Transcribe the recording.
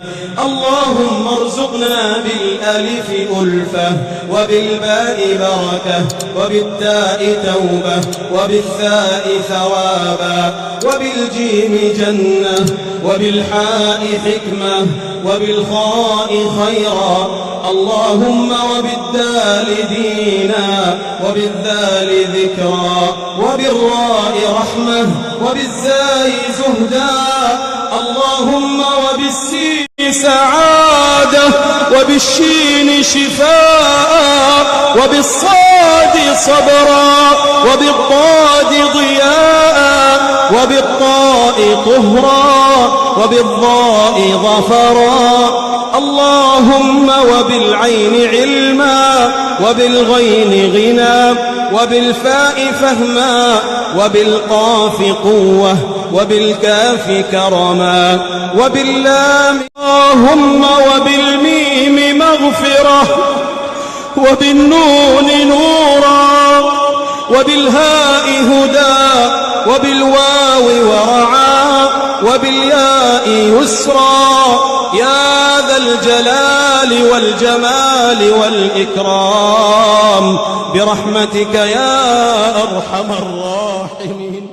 اللهم ارزقنا بالألف ألفة وبالباء بركة وبالتاء توبة وبالثاء ثوابا وبالجيم جنة وبالحاء حكمة وبالخاء خيرا. اللهم وبالدال دينا وبالذال ذكرا وبالراء رحمة وبالزاي زهدا. اللهم وبالسين سعادة وبالشين شفاء وبالصاد صبرا وبالضاد ضياء وبالطاء طهرا وبالضاء ظفرا. اللهم وبالعين علما وبالغين غنى وبالفاء فهما وبالقاف قوة وبالكاف كرما وباللام اللهم وبالميم مغفرة وبالنون نورا وبالهاء هدى وبالواو ورعا وبالياء يسرا. يا ذا الجلال والجمال والإكرام برحمتك يا أرحم الراحمين.